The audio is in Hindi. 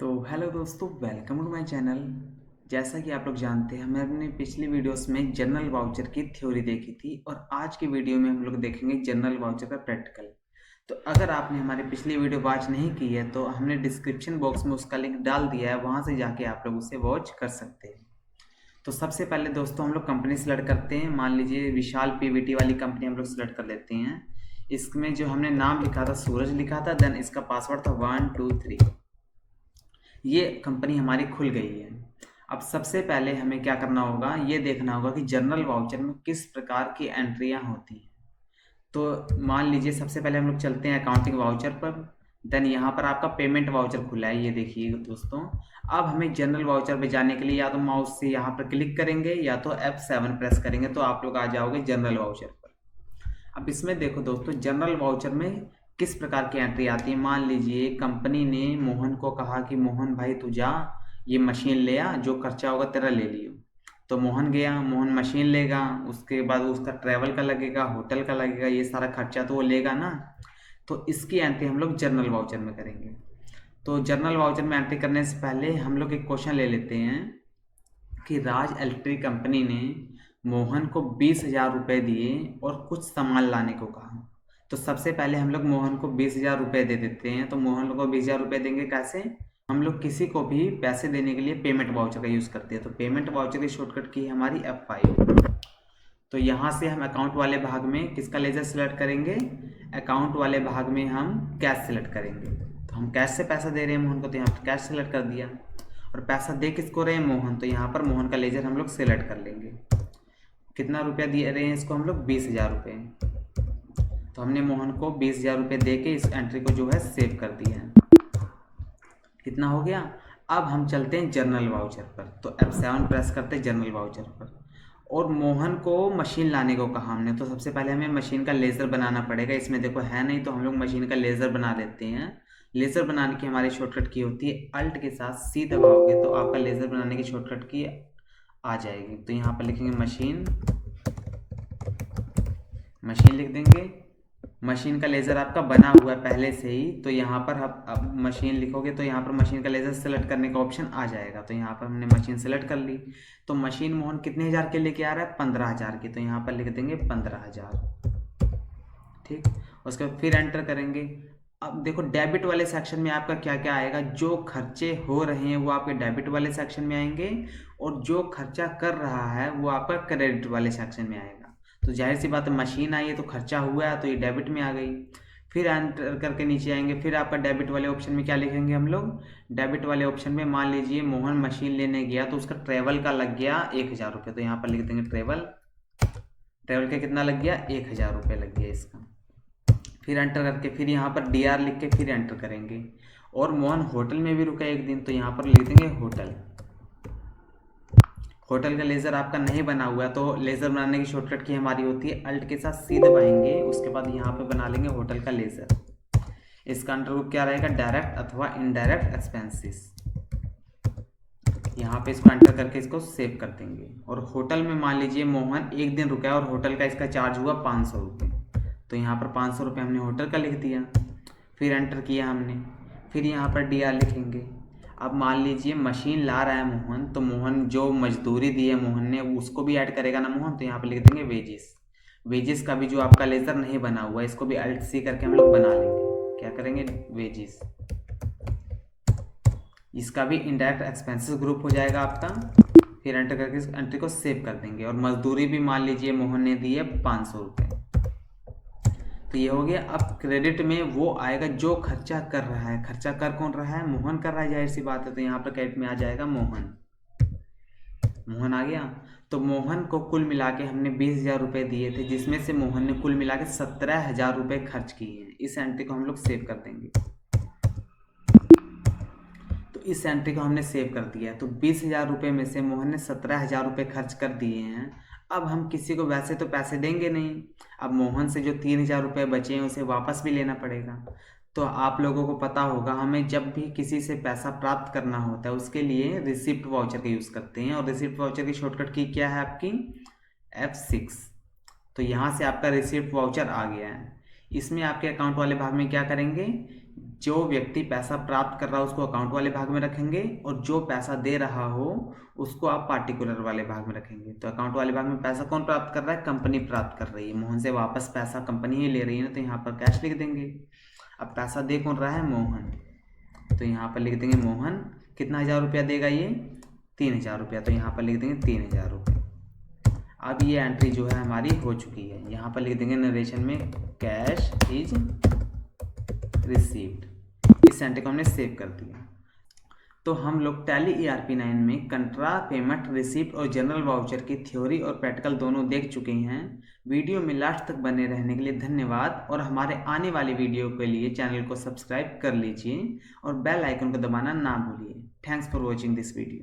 तो हेलो दोस्तों, वेलकम टू माय चैनल। जैसा कि आप लोग जानते हैं, हमने अपने पिछली वीडियोस में जनरल वाउचर की थ्योरी देखी थी और आज की वीडियो में हम लोग देखेंगे जनरल वाउचर का प्रैक्टिकल। तो अगर आपने हमारी पिछली वीडियो वॉच नहीं की है तो हमने डिस्क्रिप्शन बॉक्स में उसका लिंक डाल दिया है, वहाँ से जाके आप लोग उसे वॉच कर सकते हैं। तो सबसे पहले दोस्तों हम लोग कंपनी सेलेक्ट करते हैं। मान लीजिए विशाल पीवीटी वाली कंपनी हम लोग सेलेक्ट कर लेते हैं। इसमें जो हमने नाम लिखा था सूरज लिखा था, देन इसका पासवर्ड था 123। ये कंपनी हमारी खुल गई है। अब सबसे पहले हमें क्या करना होगा, ये देखना होगा कि जनरल वाउचर में किस प्रकार की एंट्रियां होती हैं। तो मान लीजिए सबसे पहले हम लोग चलते हैं अकाउंटिंग वाउचर पर। देन यहाँ पर आपका पेमेंट वाउचर खुला है, ये देखिए दोस्तों। अब हमें जनरल वाउचर पे जाने के लिए या तो माउस से यहाँ पर क्लिक करेंगे या तो F7 प्रेस करेंगे, तो आप लोग आ जाओगे जनरल वाउचर पर। अब इसमें देखो दोस्तों, जनरल वाउचर में किस प्रकार की एंट्री आती है। मान लीजिए कंपनी ने मोहन को कहा कि मोहन भाई तू जा, ये मशीन ले आ, जो खर्चा होगा तेरा ले लियो। तो मोहन गया, मोहन मशीन लेगा, उसके बाद उसका ट्रैवल का लगेगा, होटल का लगेगा, ये सारा खर्चा तो वो लेगा ना। तो इसकी एंट्री हम लोग जनरल वाउचर में करेंगे। तो जनरल वाउचर में एंट्री करने से पहले हम लोग एक क्वेश्चन ले लेते हैं कि राज इलेक्ट्रिक कंपनी ने मोहन को 20,000 रुपये दिए और कुछ सामान लाने को कहा। तो सबसे पहले हम लोग मोहन को 20,000 रुपये दे देते हैं। तो मोहन को 20,000 रुपये देंगे कैसे? हम लोग किसी को भी पैसे देने के लिए पेमेंट वाउचर का यूज़ करते हैं। तो पेमेंट वाउचर की शॉर्टकट की है हमारी F5। तो यहाँ से हम अकाउंट वाले भाग में किसका लेजर सेलेक्ट करेंगे? अकाउंट वाले भाग में हम कैश सेलेक्ट करेंगे। तो हम कैश से पैसा दे रहे हैं मोहन को, तो यहाँ पर कैश सेलेक्ट कर दिया। और पैसा दे किसको रहे हैं? मोहन। तो यहाँ पर मोहन का लेजर हम लोग सेलेक्ट कर लेंगे। कितना रुपया दिए रहे हैं इसको हम लोग? 20,000 रुपये। तो हमने मोहन को 20,000 रुपये दे के इस एंट्री को जो है सेव कर दिया है। कितना हो गया? अब हम चलते हैं जनरल वाउचर पर। तो F7 प्रेस करते हैं जनरल वाउचर पर। और मोहन को मशीन लाने को कहा हमने, तो सबसे पहले हमें मशीन का लेज़र बनाना पड़ेगा। इसमें देखो है नहीं, तो हम लोग मशीन का लेज़र बना देते हैं। लेज़र बनाने की हमारी शॉर्टकट की होती है अल्ट के साथ C दबाओगे तो आपका लेज़र बनाने की शॉर्टकट की आ जाएगी। तो यहाँ पर लिखेंगे मशीन, मशीन लिख देंगे। मशीन का लेज़र आपका बना हुआ है पहले से ही, तो यहाँ पर आप अब मशीन लिखोगे तो यहाँ पर मशीन का लेज़र सेलेक्ट करने का ऑप्शन आ जाएगा। तो यहाँ पर हमने मशीन सेलेक्ट कर ली। तो मशीन मोहन कितने हज़ार के लेके आ रहा है? 15,000 की। तो यहाँ पर लिख देंगे 15,000। ठीक, उसके बाद फिर एंटर करेंगे। अब देखो डेबिट वाले सेक्शन में आपका क्या क्या आएगा। जो खर्चे हो रहे हैं वो आपके डेबिट वाले सेक्शन में आएंगे, और जो खर्चा कर रहा है वो आपका क्रेडिट वाले सेक्शन में आएगा। तो जाहिर सी बात है, मशीन आई है तो खर्चा हुआ है, तो ये डेबिट में आ गई। फिर एंटर करके नीचे आएंगे, फिर आपका डेबिट वाले ऑप्शन में क्या लिखेंगे हम लोग? डेबिट वाले ऑप्शन में मान लीजिए मोहन मशीन लेने गया तो उसका ट्रेवल का लग गया 1,000 रुपये। तो यहाँ पर लिख देंगे ट्रेवल। ट्रेवल का कितना लग गया? 1,000 रुपये लग गया इसका। फिर एंटर करके फिर यहाँ पर DR लिख के फिर एंटर करेंगे। और मोहन होटल में भी रुका एक दिन, तो यहाँ पर लिख देंगे होटल। होटल का लेज़र आपका नहीं बना हुआ है, तो लेज़र बनाने की शॉर्टकट की हमारी होती है अल्ट के साथ C दबाएंगे, उसके बाद यहाँ पे बना लेंगे होटल का लेज़र। इसका अंडर ग्रुप क्या रहेगा? डायरेक्ट अथवा इनडायरेक्ट एक्सपेंसेस। यहाँ पे इसको एंटर करके इसको सेव कर देंगे। और होटल में मान लीजिए मोहन एक दिन रुका है और होटल का इसका चार्ज हुआ 500 रुपये। तो यहाँ पर 500 रुपये हमने होटल का लिख दिया। फिर एंटर किया हमने, फिर यहाँ पर DR लिखेंगे। अब मान लीजिए मशीन ला रहा है मोहन, तो मोहन जो मजदूरी दी है मोहन ने उसको भी ऐड करेगा ना मोहन। तो यहाँ पर लिख देंगे वेजेस। वेजेस का भी जो आपका लेज़र नहीं बना हुआ है इसको भी अल्ट C करके हम लोग बना लेंगे। क्या करेंगे? वेजेस। इसका भी इनडायरेक्ट एक्सपेंसेस ग्रुप हो जाएगा आपका। फिर एंटर करके इस एंट्री को सेव कर देंगे। और मजदूरी भी मान लीजिए मोहन ने दी है 500 रुपये। तो ये हो गया। अब क्रेडिट में वो आएगा जो खर्चा कर रहा है। खर्चा कर कौन रहा है? मोहन कर रहा है, जाहिर सी बात है। तो यहाँ पर क्रेडिट में आ जाएगा मोहन। मोहन आ गया। तो मोहन को कुल मिला के हमने 20,000 रुपये दिए थे, जिसमें से मोहन ने कुल मिला के 17,000 रुपये खर्च किए हैं। इस एंट्री को हम लोग सेव कर देंगे। तो इस एंट्री को हमने सेव कर दिया है। तो 20,000 रुपये में से मोहन ने 17,000 रुपये खर्च कर दिए हैं। अब हम किसी को वैसे तो पैसे देंगे नहीं। अब मोहन से जो 3,000 रुपये बचे हैं उसे वापस भी लेना पड़ेगा। तो आप लोगों को पता होगा, हमें जब भी किसी से पैसा प्राप्त करना होता है उसके लिए रिसिप्ट वाउचर का यूज़ करते हैं। और रिसिप्ट वाउचर की शॉर्टकट की क्या है आपकी? F6। तो यहाँ से आपका रिसिप्ट वाउचर आ गया है। इसमें आपके अकाउंट वाले भाग में क्या करेंगे? जो व्यक्ति पैसा प्राप्त कर रहा है उसको अकाउंट वाले भाग में रखेंगे और जो पैसा दे रहा हो उसको आप पार्टिकुलर वाले भाग में रखेंगे। तो अकाउंट वाले भाग में पैसा कौन प्राप्त कर रहा है? कंपनी प्राप्त कर रही है। मोहन से वापस पैसा कंपनी ही ले रही है ना, तो यहाँ पर कैश लिख देंगे। अब पैसा दे कौन रहा है? मोहन। तो यहाँ पर लिख देंगे मोहन कितना 1000 रुपया देगा? ये 3000 रुपया। तो यहाँ पर लिख देंगे 3000 रुपये। अब ये एंट्री जो है हमारी हो चुकी है। यहाँ पर लिख देंगे नरेशन में कैश इज रिसीव्ड। इस एंट्री को हमने सेव कर दिया। तो हम लोग टैली ERP9 में कंट्रा, पेमेंट, रिसीप्ट और जनरल वाउचर की थ्योरी और प्रैक्टिकल दोनों देख चुके हैं। वीडियो में लास्ट तक बने रहने के लिए धन्यवाद और हमारे आने वाली वीडियो के लिए चैनल को सब्सक्राइब कर लीजिए और बेल आइकन को दबाना ना भूलिए। Thanks for watching this video.